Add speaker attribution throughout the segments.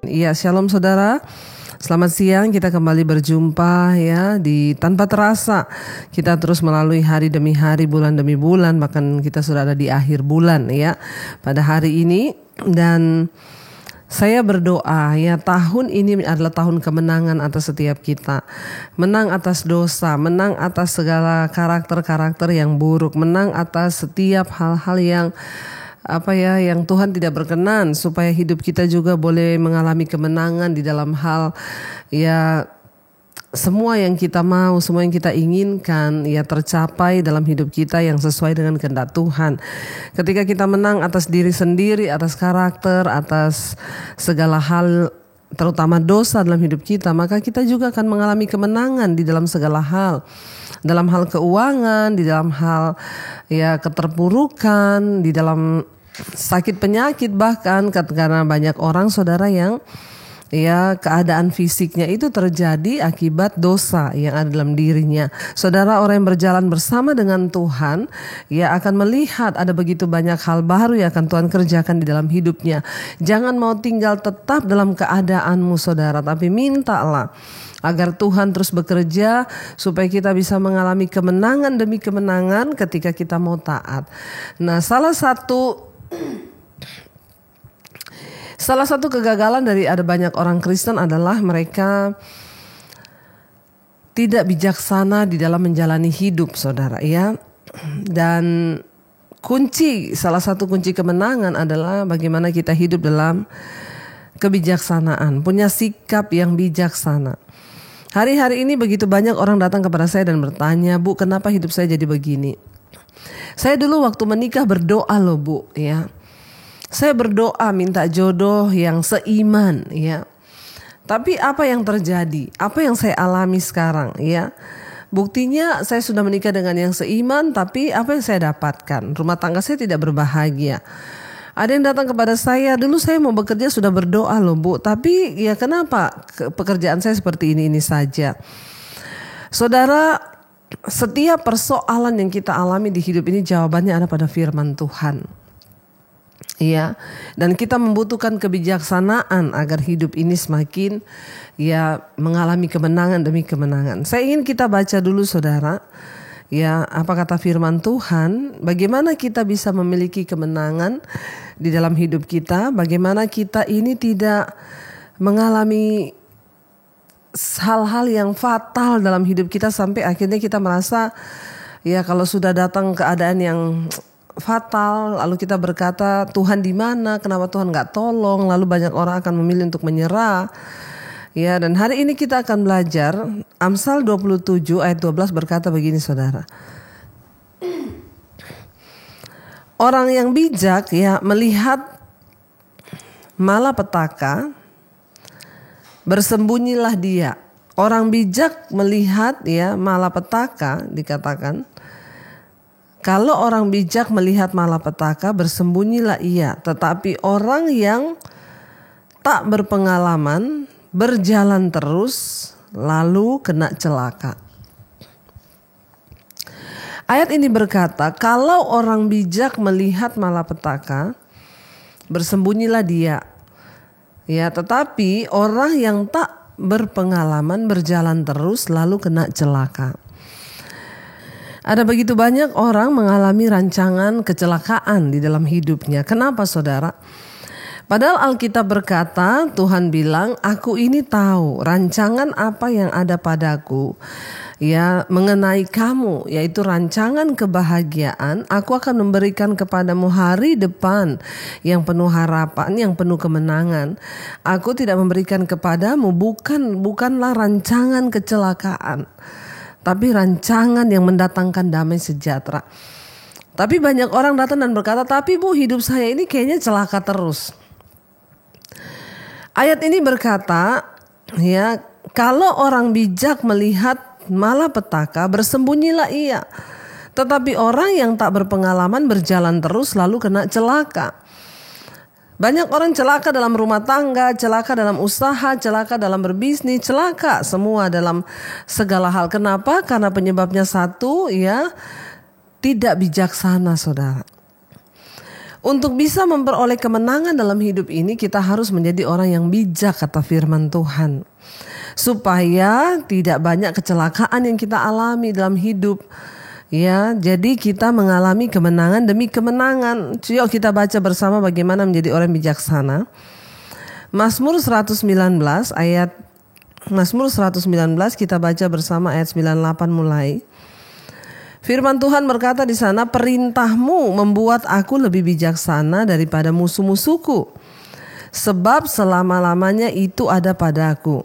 Speaker 1: Iya, shalom saudara. Selamat siang, kita kembali berjumpa ya di Tanpa Terasa. Kita terus melalui hari demi hari, bulan demi bulan, bahkan kita sudah ada di akhir bulan ya pada hari ini. Dan saya berdoa ya, tahun ini adalah tahun kemenangan atas setiap kita. Menang atas dosa, menang atas segala karakter-karakter yang buruk, menang atas setiap hal-hal yang yang Tuhan tidak berkenan, supaya hidup kita juga boleh mengalami kemenangan di dalam hal ya semua yang kita mau, semua yang kita inginkan ya tercapai dalam hidup kita yang sesuai dengan kehendak Tuhan. Ketika kita menang atas diri sendiri, atas karakter, atas segala hal, terutama dosa dalam hidup kita, maka kita juga akan mengalami kemenangan di dalam segala hal. Dalam hal keuangan, di dalam hal ya keterpurukan, di dalam sakit penyakit, bahkan karena banyak orang saudara yang ya keadaan fisiknya itu terjadi akibat dosa yang ada dalam dirinya. Saudara, orang yang berjalan bersama dengan Tuhan ya akan melihat ada begitu banyak hal baru yang akan Tuhan kerjakan di dalam hidupnya. Jangan mau tinggal tetap dalam keadaanmu saudara, tapi mintalah agar Tuhan terus bekerja supaya kita bisa mengalami kemenangan demi kemenangan ketika kita mau taat. Nah, salah satu kegagalan dari ada banyak orang Kristen adalah mereka tidak bijaksana di dalam menjalani hidup, saudara ya. Dan salah satu kunci kemenangan adalah bagaimana kita hidup dalam kebijaksanaan, punya sikap yang bijaksana. Hari-hari ini begitu banyak orang datang kepada saya dan bertanya, "Bu, kenapa hidup saya jadi begini?" Saya dulu waktu menikah berdoa loh Bu ya. Saya berdoa minta jodoh yang seiman ya. Tapi apa yang terjadi? Apa yang saya alami sekarang ya? Buktinya saya sudah menikah dengan yang seiman, tapi apa yang saya dapatkan? Rumah tangga saya tidak berbahagia. Ada yang datang kepada saya, dulu saya mau bekerja sudah berdoa loh Bu, tapi ya kenapa pekerjaan saya seperti ini saja? Saudara, setiap persoalan yang kita alami di hidup ini jawabannya ada pada firman Tuhan. Ya, dan kita membutuhkan kebijaksanaan agar hidup ini semakin ya mengalami kemenangan demi kemenangan. Saya ingin kita baca dulu saudara. Ya, apa kata firman Tuhan, bagaimana kita bisa memiliki kemenangan di dalam hidup kita, bagaimana kita ini tidak mengalami hal-hal yang fatal dalam hidup kita sampai akhirnya kita merasa ya kalau sudah datang keadaan yang fatal, lalu kita berkata Tuhan di mana, kenapa Tuhan gak tolong, lalu banyak orang akan memilih untuk menyerah. Ya, dan hari ini kita akan belajar Amsal 27 ayat 12 berkata begini saudara. Orang yang bijak ya melihat malapetaka, bersembunyilah dia. Orang bijak melihat ya malapetaka, dikatakan kalau orang bijak melihat malapetaka, bersembunyilah ia. Tetapi orang yang tak berpengalaman berjalan terus lalu kena celaka. Ayat ini berkata, kalau orang bijak melihat malapetaka, bersembunyilah dia. Ya, tetapi orang yang tak berpengalaman berjalan terus lalu kena celaka. Ada begitu banyak orang mengalami rancangan kecelakaan di dalam hidupnya. Kenapa saudara? Padahal Alkitab berkata, Tuhan bilang, aku ini tahu rancangan apa yang ada padaku ya mengenai kamu, yaitu rancangan kebahagiaan. Aku akan memberikan kepadamu hari depan yang penuh harapan, yang penuh kemenangan. Aku tidak memberikan kepadamu bukanlah rancangan kecelakaan, tapi rancangan yang mendatangkan damai sejahtera. Tapi banyak orang datang dan berkata, tapi Bu, hidup saya ini kayaknya celaka terus. Ayat ini berkata, ya, kalau orang bijak melihat malapetaka, bersembunyilah ia. Tetapi orang yang tak berpengalaman berjalan terus lalu kena celaka. Banyak orang celaka dalam rumah tangga, celaka dalam usaha, celaka dalam berbisnis, celaka semua dalam segala hal. Kenapa? Karena penyebabnya satu, ya, tidak bijaksana, saudara. Untuk bisa memperoleh kemenangan dalam hidup ini, kita harus menjadi orang yang bijak, kata firman Tuhan. Supaya tidak banyak kecelakaan yang kita alami dalam hidup. Ya, jadi kita mengalami kemenangan demi kemenangan. Yuk kita baca bersama bagaimana menjadi orang bijaksana. Mazmur 119 kita baca bersama ayat 98 mulai. Firman Tuhan berkata di sana, perintahmu membuat aku lebih bijaksana daripada musuh-musuhku, sebab selama-lamanya itu ada padaku.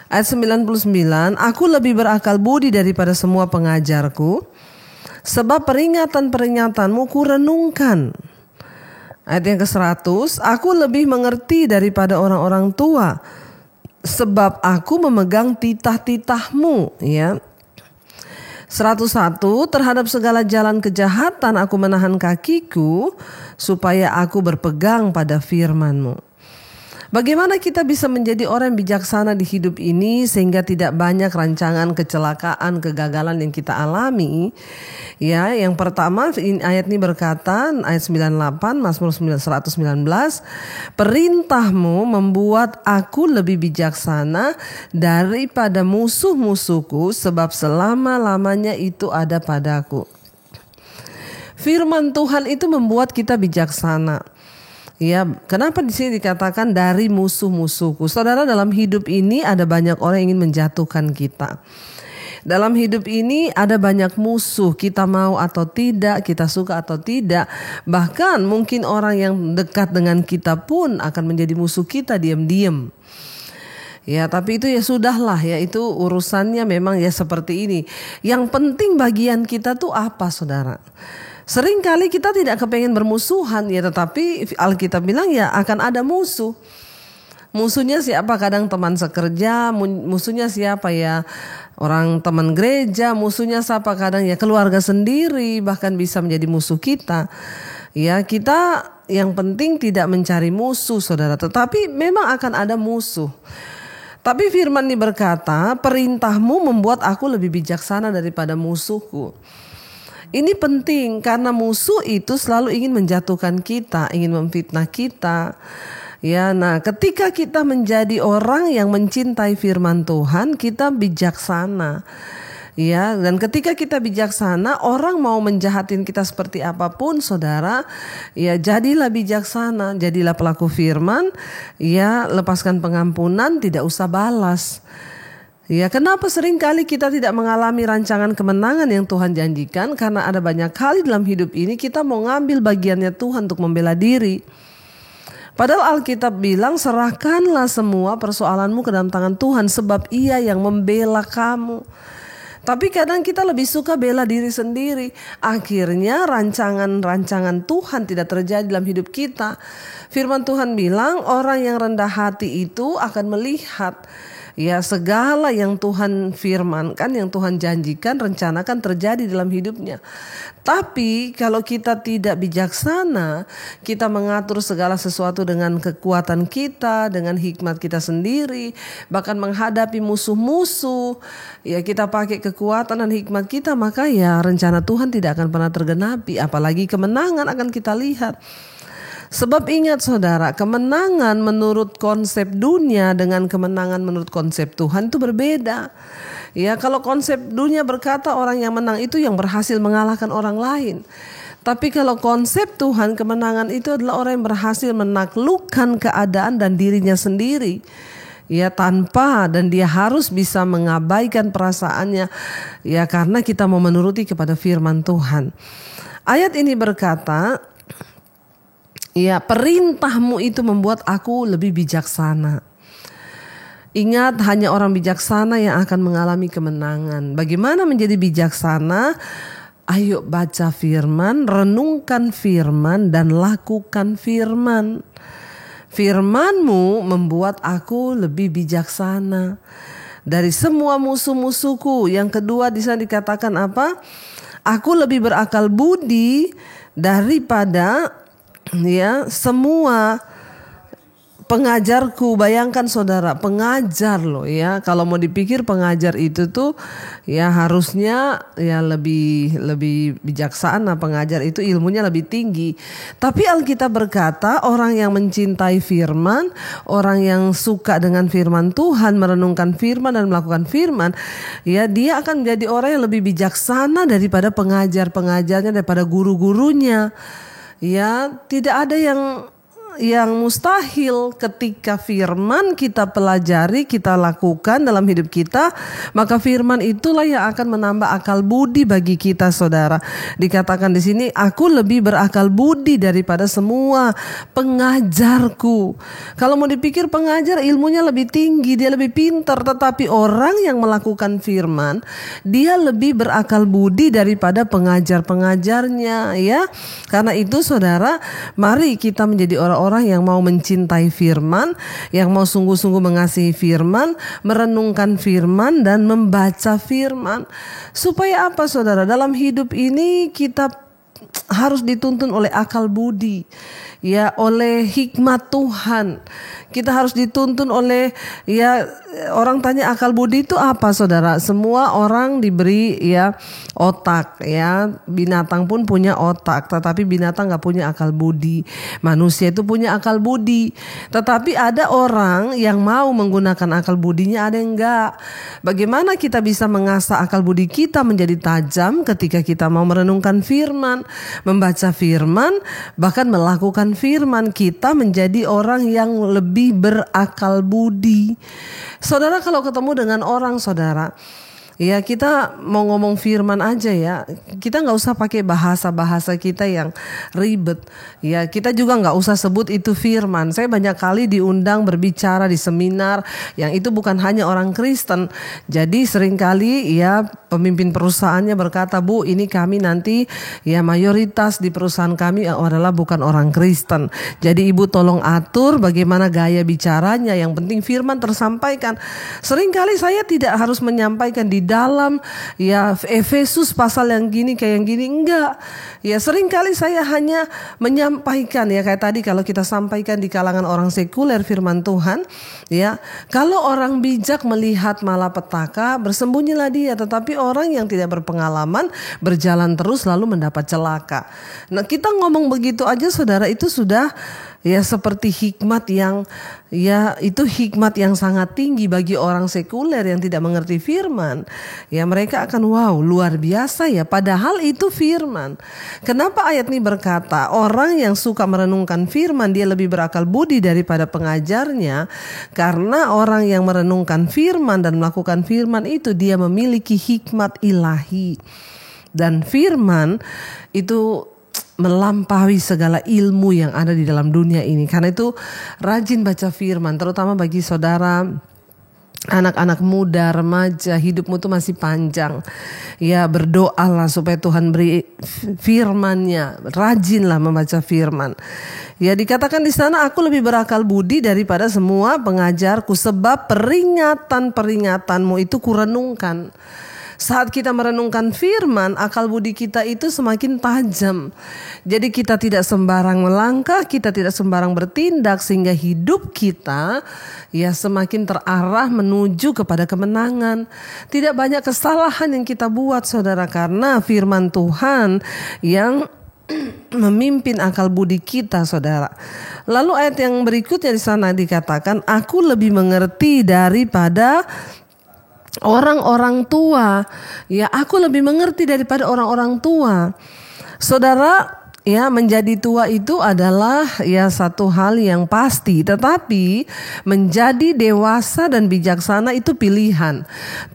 Speaker 1: Ayat 99, aku lebih berakal budi daripada semua pengajarku, sebab peringatan-peringatanmu ku renungkan. Ayat yang ke-100, aku lebih mengerti daripada orang-orang tua, sebab aku memegang titah-titahmu. Ya. 101, terhadap segala jalan kejahatan aku menahan kakiku, supaya aku berpegang pada firman-Mu. Bagaimana kita bisa menjadi orang yang bijaksana di hidup ini sehingga tidak banyak rancangan kecelakaan, kegagalan yang kita alami? Ya, yang pertama ayat ini berkata, ayat 98, Mazmur 119, perintahmu membuat aku lebih bijaksana daripada musuh-musuhku, sebab selama-lamanya itu ada padaku. Firman Tuhan itu membuat kita bijaksana. Ya, kenapa di sini dikatakan dari musuh-musuhku? Saudara, dalam hidup ini ada banyak orang yang ingin menjatuhkan kita. Dalam hidup ini ada banyak musuh, kita mau atau tidak, kita suka atau tidak. Bahkan mungkin orang yang dekat dengan kita pun akan menjadi musuh kita diam-diam. Ya, tapi itu ya sudahlah, ya itu urusannya memang ya seperti ini. Yang penting bagian kita tuh apa, saudara? Seringkali kita tidak kepengen bermusuhan, ya, tetapi Alkitab bilang ya akan ada musuh. Musuhnya siapa? Kadang teman sekerja, musuhnya siapa ya? Orang teman gereja, musuhnya siapa? Kadang ya keluarga sendiri, bahkan bisa menjadi musuh kita. Ya, kita yang penting tidak mencari musuh, saudara, tetapi memang akan ada musuh. Tapi firman ini berkata, perintahmu membuat aku lebih bijaksana daripada musuhku. Ini penting karena musuh itu selalu ingin menjatuhkan kita, ingin memfitnah kita. Ya, nah ketika kita menjadi orang yang mencintai firman Tuhan, kita bijaksana. Ya, dan ketika kita bijaksana, orang mau menjahatin kita seperti apapun, saudara, ya jadilah bijaksana, jadilah pelaku firman, ya lepaskan pengampunan, tidak usah balas. Ya, kenapa seringkali kita tidak mengalami rancangan kemenangan yang Tuhan janjikan? Karena ada banyak kali dalam hidup ini kita mau ngambil bagiannya Tuhan untuk membela diri. Padahal Alkitab bilang, serahkanlah semua persoalanmu ke dalam tangan Tuhan, sebab Ia yang membela kamu. Tapi kadang kita lebih suka bela diri sendiri. Akhirnya rancangan-rancangan Tuhan tidak terjadi dalam hidup kita. Firman Tuhan bilang, orang yang rendah hati itu akan melihat ya segala yang Tuhan firmankan, yang Tuhan janjikan, rencanakan terjadi dalam hidupnya. Tapi kalau kita tidak bijaksana, kita mengatur segala sesuatu dengan kekuatan kita, dengan hikmat kita sendiri, bahkan menghadapi musuh-musuh, ya kita pakai kekuatan dan hikmat kita, maka ya rencana Tuhan tidak akan pernah tergenapi, apalagi kemenangan akan kita lihat. Sebab ingat saudara, kemenangan menurut konsep dunia dengan kemenangan menurut konsep Tuhan itu berbeda. Ya, kalau konsep dunia berkata orang yang menang itu yang berhasil mengalahkan orang lain. Tapi kalau konsep Tuhan, kemenangan itu adalah orang yang berhasil menaklukkan keadaan dan dirinya sendiri. Ya, tanpa, dan dia harus bisa mengabaikan perasaannya. Ya, karena kita mau menuruti kepada firman Tuhan. Ayat ini berkata, ya, perintahmu itu membuat aku lebih bijaksana. Ingat, hanya orang bijaksana yang akan mengalami kemenangan. Bagaimana menjadi bijaksana? Ayo baca firman, renungkan firman, dan lakukan firman. Firman-Mu membuat aku lebih bijaksana dari semua musuh-musuhku. Yang kedua di sana dikatakan apa? Aku lebih berakal budi daripada ya semua pengajarku, bayangkan saudara, pengajar loh ya. Kalau mau dipikir pengajar itu tuh ya harusnya ya lebih bijaksana, pengajar itu ilmunya lebih tinggi. Tapi Alkitab berkata orang yang mencintai firman, orang yang suka dengan firman Tuhan, merenungkan firman dan melakukan firman, ya dia akan menjadi orang yang lebih bijaksana daripada pengajar-pengajarnya, daripada guru-gurunya. Ya, tidak ada yang mustahil ketika firman kita pelajari, kita lakukan dalam hidup kita, maka firman itulah yang akan menambah akal budi bagi kita, saudara. Dikatakan di sini, aku lebih berakal budi daripada semua pengajarku. Kalau mau dipikir pengajar ilmunya lebih tinggi, dia lebih pintar, tetapi orang yang melakukan firman, dia lebih berakal budi daripada pengajar-pengajarnya, ya. Karena itu, saudara, mari kita menjadi orang-orang yang mau mencintai firman, yang mau sungguh-sungguh mengasihi firman, merenungkan firman dan membaca firman. Supaya apa, saudara? Dalam hidup ini kita harus dituntun oleh akal budi, ya, oleh hikmat Tuhan. Kita harus dituntun oleh, ya, orang tanya akal budi itu apa, saudara? Semua orang diberi ya otak, ya, binatang pun punya otak, tetapi binatang gak punya akal budi. Manusia itu punya akal budi, tetapi ada orang yang mau menggunakan akal budinya, ada yang enggak. Bagaimana kita bisa mengasah akal budi kita menjadi tajam ketika kita mau merenungkan firman, membaca firman, bahkan melakukan firman? Kita menjadi orang yang lebih berakal budi. Saudara, kalau ketemu dengan orang, saudara, ya kita mau ngomong firman aja ya, kita gak usah pakai bahasa-bahasa kita yang ribet. Ya, kita juga gak usah sebut itu firman. Saya banyak kali diundang berbicara di seminar yang itu bukan hanya orang Kristen. Jadi seringkali ya pemimpin perusahaannya berkata, Bu, ini kami nanti ya mayoritas di perusahaan kami adalah bukan orang Kristen. Jadi ibu tolong atur bagaimana gaya bicaranya, yang penting firman tersampaikan. Seringkali saya tidak harus menyampaikan di dalam ya Efesus pasal yang gini kayak yang gini, enggak. Ya seringkali saya hanya menyampaikan ya kayak tadi kalau kita sampaikan di kalangan orang sekuler firman Tuhan, ya. Kalau orang bijak melihat malapetaka, bersembunyilah dia, tetapi orang yang tidak berpengalaman berjalan terus lalu mendapat celaka. Nah, kita ngomong begitu aja, saudara, itu sudah ya seperti hikmat yang ya itu hikmat yang sangat tinggi bagi orang sekuler yang tidak mengerti firman. Ya mereka akan wow, luar biasa ya, padahal itu firman. Kenapa ayat ini berkata orang yang suka merenungkan firman dia lebih berakal budi daripada pengajarnya? Karena orang yang merenungkan firman dan melakukan firman itu dia memiliki hikmat ilahi. Dan firman itu melampaui segala ilmu yang ada di dalam dunia ini. Karena itu rajin baca firman, terutama bagi saudara anak-anak muda, remaja, hidupmu tuh masih panjang. Ya, berdoalah supaya Tuhan beri firman-Nya. Rajinlah membaca firman. Ya, dikatakan di sana, aku lebih berakal budi daripada semua pengajarku, sebab peringatan-peringatanmu itu kurenungkan. Saat kita merenungkan firman, akal budi kita itu semakin tajam. Jadi kita tidak sembarang melangkah, kita tidak sembarang bertindak, sehingga hidup kita ya semakin terarah menuju kepada kemenangan. Tidak banyak kesalahan yang kita buat, saudara, karena firman Tuhan yang memimpin akal budi kita, saudara. Lalu ayat yang berikutnya di sana dikatakan, aku lebih mengerti daripada orang-orang tua. Ya, aku lebih mengerti daripada orang-orang tua. Saudara, ya menjadi tua itu adalah ya satu hal yang pasti, tetapi menjadi dewasa dan bijaksana itu pilihan.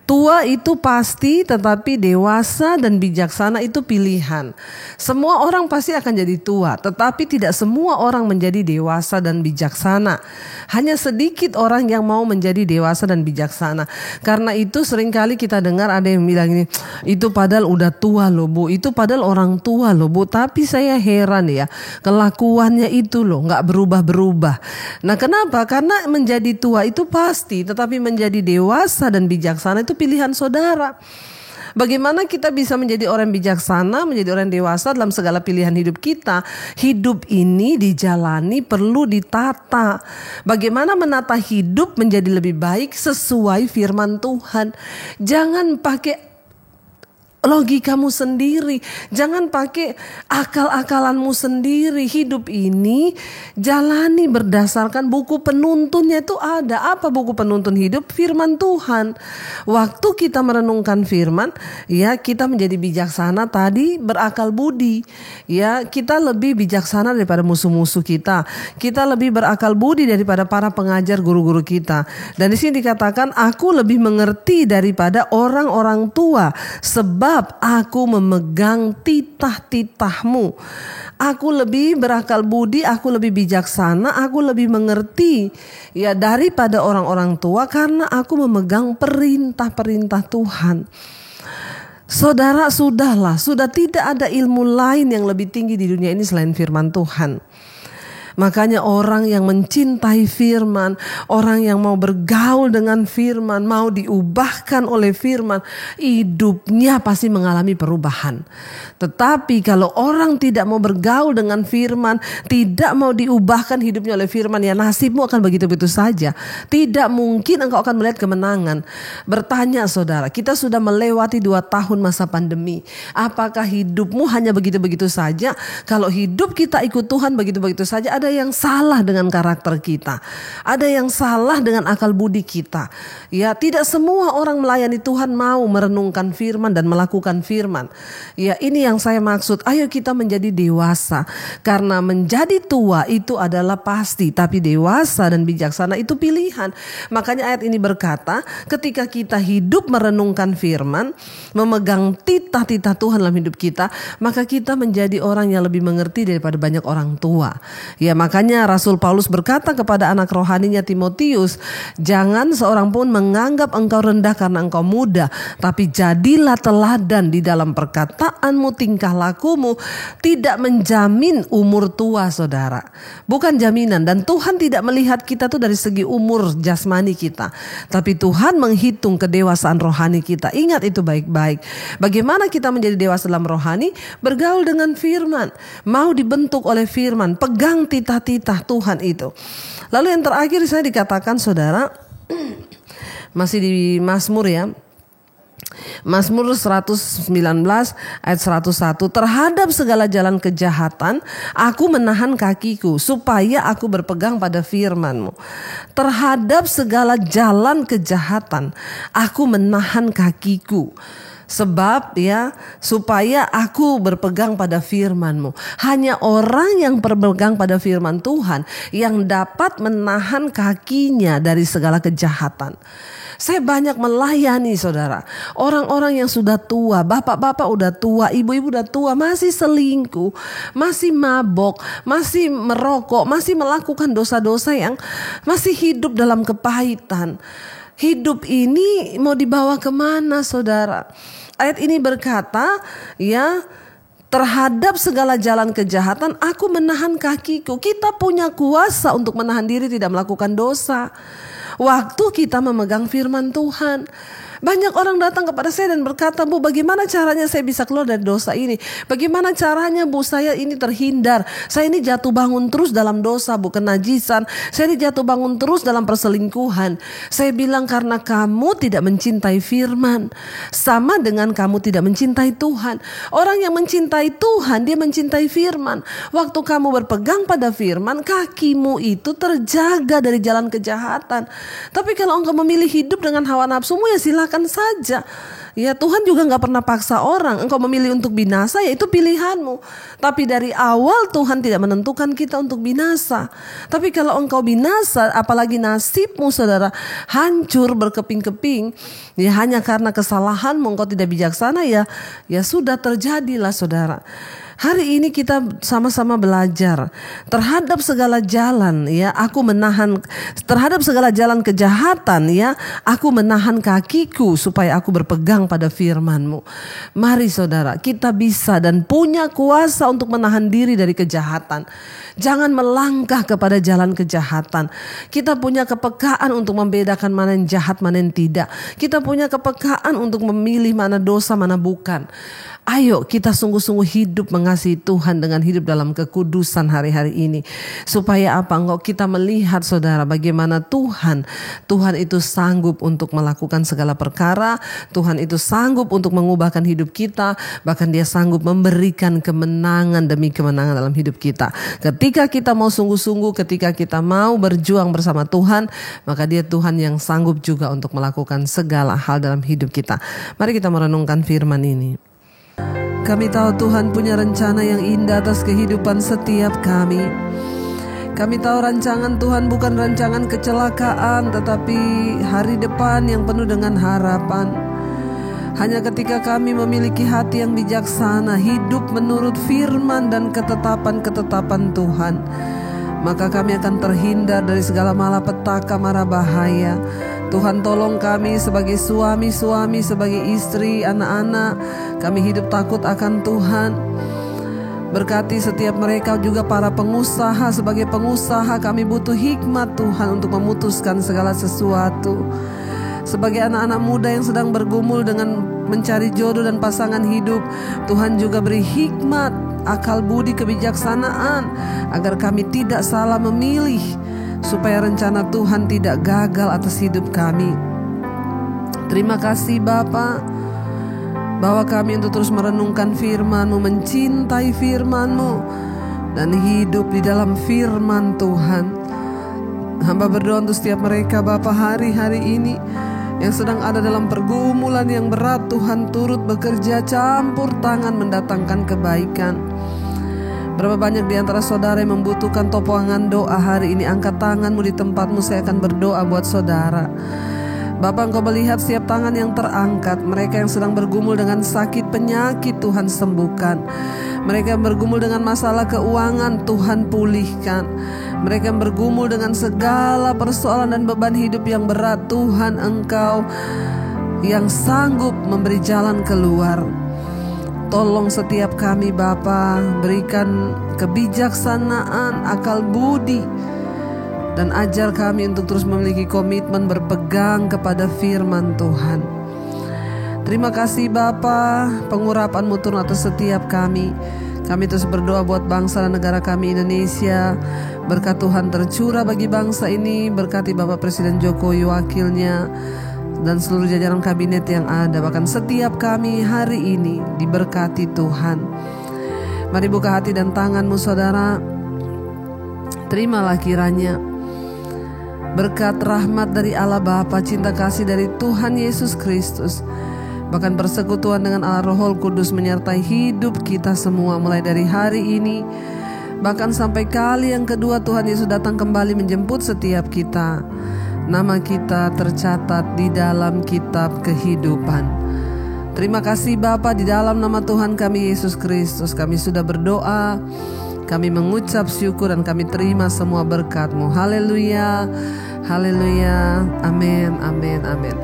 Speaker 1: Tua itu pasti, tetapi dewasa dan bijaksana itu pilihan. Semua orang pasti akan jadi tua, tetapi tidak semua orang menjadi dewasa dan bijaksana. Hanya sedikit orang yang mau menjadi dewasa dan bijaksana. Karena itu seringkali kita dengar ada yang bilang ini, itu padahal udah tua loh, Bu, itu padahal orang tua loh, Bu, tapi saya heran ya, kelakuannya itu loh gak berubah-berubah. Nah, kenapa? Karena menjadi tua itu pasti, tetapi menjadi dewasa dan bijaksana itu pilihan saudara. Bagaimana kita bisa menjadi orang bijaksana, menjadi orang dewasa dalam segala pilihan hidup kita? Hidup ini dijalani perlu ditata. Bagaimana menata hidup menjadi lebih baik sesuai firman Tuhan. Jangan pakai logikamu sendiri, jangan pakai akal-akalanmu sendiri. Hidup ini jalani berdasarkan buku penuntunnya itu ada. Apa buku penuntun hidup? Firman Tuhan. Waktu kita merenungkan firman, ya kita menjadi bijaksana tadi, berakal budi. Ya, kita lebih bijaksana daripada musuh-musuh kita. Kita lebih berakal budi daripada para pengajar guru-guru kita. Dan di sini dikatakan, aku lebih mengerti daripada orang-orang tua, sebab aku memegang titah-titahmu. Aku lebih berakal budi, aku lebih bijaksana, aku lebih mengerti ya daripada orang-orang tua karena aku memegang perintah-perintah Tuhan. Saudara, sudah tidak ada ilmu lain yang lebih tinggi di dunia ini selain firman Tuhan. Makanya orang yang mencintai firman, orang yang mau bergaul dengan firman, mau diubahkan oleh firman, hidupnya pasti mengalami perubahan. Tetapi kalau orang tidak mau bergaul dengan firman, tidak mau diubahkan hidupnya oleh firman, ya nasibmu akan begitu-begitu saja. Tidak mungkin engkau akan melihat kemenangan. Bertanya saudara, kita sudah melewati 2 tahun masa pandemi. Apakah hidupmu hanya begitu-begitu saja? Kalau hidup kita ikut Tuhan begitu-begitu saja, ada yang salah dengan karakter kita. Ada yang salah dengan akal budi kita. Ya, tidak semua orang melayani Tuhan mau merenungkan firman dan melakukan firman. Ya, ini yang saya maksud. Ayo kita menjadi dewasa. Karena menjadi tua itu adalah pasti, tapi dewasa dan bijaksana itu pilihan. Makanya ayat ini berkata, ketika kita hidup merenungkan firman, memegang titah-titah Tuhan dalam hidup kita, maka kita menjadi orang yang lebih mengerti daripada banyak orang tua. Ya, makanya Rasul Paulus berkata kepada anak rohaninya Timotius, jangan seorang pun menganggap engkau rendah karena engkau muda, tapi jadilah teladan di dalam perkataanmu, tingkah lakumu. Tidak menjamin umur tua, saudara. Bukan jaminan. Dan Tuhan tidak melihat kita tuh dari segi umur jasmani kita, tapi Tuhan menghitung kedewasaan rohani kita. Ingat itu baik-baik. Bagaimana kita menjadi dewasa dalam rohani? Bergaul dengan firman, mau dibentuk oleh firman, pegang titah-titah Tuhan itu. Lalu yang terakhir saya dikatakan saudara, masih di Mazmur ya, Mazmur 119 ayat 101, terhadap segala jalan kejahatan aku menahan kakiku supaya aku berpegang pada firman-Mu. Terhadap segala jalan kejahatan aku menahan kakiku. Sebab ya, supaya aku berpegang pada firman-Mu. Hanya orang yang berpegang pada firman Tuhan yang dapat menahan kakinya dari segala kejahatan. Saya banyak melayani saudara, orang-orang yang sudah tua, bapak-bapak udah tua, ibu-ibu udah tua, masih selingkuh, masih mabok, masih merokok, masih melakukan dosa-dosa yang masih hidup dalam kepahitan. Hidup ini mau dibawa kemana saudara? Ayat ini berkata, ya, terhadap segala jalan kejahatan aku menahan kakiku. Kita punya kuasa untuk menahan diri tidak melakukan dosa waktu kita memegang firman Tuhan. Banyak orang datang kepada saya dan berkata, Bu, bagaimana caranya saya bisa keluar dari dosa ini? Bagaimana caranya, Bu, saya ini terhindar? Saya ini jatuh bangun terus dalam dosa, Bu, kenajisan. Saya ini jatuh bangun terus dalam perselingkuhan. Saya bilang, karena kamu tidak mencintai firman. Sama dengan kamu tidak mencintai Tuhan. Orang yang mencintai Tuhan, dia mencintai firman. Waktu kamu berpegang pada firman, kakimu itu terjaga dari jalan kejahatan. Tapi kalau engkau memilih hidup dengan hawa nafsumu, ya silakan saja. Ya, Tuhan juga gak pernah paksa orang. Engkau memilih untuk binasa, ya itu pilihanmu. Tapi dari awal Tuhan tidak menentukan kita untuk binasa. Tapi kalau engkau binasa, apalagi nasibmu saudara hancur berkeping-keping, ya hanya karena kesalahanmu, engkau tidak bijaksana, ya sudah terjadilah saudara. Hari ini kita sama-sama belajar terhadap segala jalan ya, aku menahan terhadap segala jalan kejahatan ya, aku menahan kakiku supaya aku berpegang pada firman-Mu. Mari saudara, kita bisa dan punya kuasa untuk menahan diri dari kejahatan. Jangan melangkah kepada jalan kejahatan. Kita punya kepekaan untuk membedakan mana yang jahat, mana yang tidak. Kita punya kepekaan untuk memilih mana dosa, mana bukan. Ayo kita sungguh-sungguh hidup mengasihi Tuhan dengan hidup dalam kekudusan hari-hari ini. Supaya apa? Engkau kita melihat saudara bagaimana Tuhan itu sanggup untuk melakukan segala perkara. Tuhan itu sanggup untuk mengubahkan hidup kita. Bahkan Dia sanggup memberikan kemenangan demi kemenangan dalam hidup kita. Ketika kita mau sungguh-sungguh, ketika kita mau berjuang bersama Tuhan, maka Dia Tuhan yang sanggup juga untuk melakukan segala hal dalam hidup kita. Mari kita merenungkan firman ini. Kami tahu Tuhan punya rencana yang indah atas kehidupan setiap kami. Kami tahu rancangan Tuhan bukan rancangan kecelakaan, tetapi hari depan yang penuh dengan harapan. Hanya ketika kami memiliki hati yang bijaksana, hidup menurut firman dan ketetapan-ketetapan Tuhan, maka kami akan terhindar dari segala malapetaka, mara bahaya. Tuhan tolong kami sebagai suami-suami, sebagai istri, anak-anak. Kami hidup takut akan Tuhan. Berkati setiap mereka juga para pengusaha. Sebagai pengusaha kami butuh hikmat Tuhan untuk memutuskan segala sesuatu. Sebagai anak-anak muda yang sedang bergumul dengan mencari jodoh dan pasangan hidup, Tuhan juga beri hikmat, akal budi, kebijaksanaan agar kami tidak salah memilih, supaya rencana Tuhan tidak gagal atas hidup kami. Terima kasih Bapa, bahwa kami untuk terus merenungkan firman-Mu, mencintai firman-Mu, dan hidup di dalam firman Tuhan. Hamba berdoa untuk setiap mereka Bapa hari-hari ini yang sedang ada dalam pergumulan yang berat. Tuhan turut bekerja campur tangan mendatangkan kebaikan. Berapa banyak di antara saudara yang membutuhkan topangan doa hari ini? Angkat tanganmu di tempatmu, saya akan berdoa buat saudara. Bapa, Engkau melihat setiap tangan yang terangkat. Mereka yang sedang bergumul dengan sakit penyakit, Tuhan sembuhkan. Mereka yang bergumul dengan masalah keuangan, Tuhan pulihkan. Mereka yang bergumul dengan segala persoalan dan beban hidup yang berat, Tuhan Engkau yang sanggup memberi jalan keluar. Tolong setiap kami Bapa, berikan kebijaksanaan, akal budi, dan ajar kami untuk terus memiliki komitmen berpegang kepada firman Tuhan. Terima kasih Bapa, pengurapan-Mu turun atas setiap kami. Kami terus berdoa buat bangsa dan negara kami Indonesia. Berkat Tuhan tercurah bagi bangsa ini. Berkati Bapak Presiden Jokowi, wakilnya, dan seluruh jajaran kabinet yang ada. Bahkan setiap kami hari ini diberkati Tuhan. Mari buka hati dan tanganmu saudara. Terimalah kiranya berkat rahmat dari Allah Bapa, cinta kasih dari Tuhan Yesus Kristus, bahkan persekutuan dengan Allah Roh Kudus menyertai hidup kita semua mulai dari hari ini, bahkan sampai kali yang kedua Tuhan Yesus datang kembali menjemput setiap kita. Nama kita tercatat di dalam kitab kehidupan. Terima kasih Bapa, di dalam nama Tuhan kami Yesus Kristus kami sudah berdoa. Kami mengucap syukur dan kami terima semua berkat-Mu. Haleluya, haleluya, amin, amin, amin.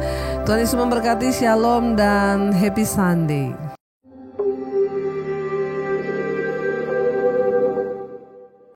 Speaker 1: Tuhan Yesus memberkati, shalom dan happy Sunday.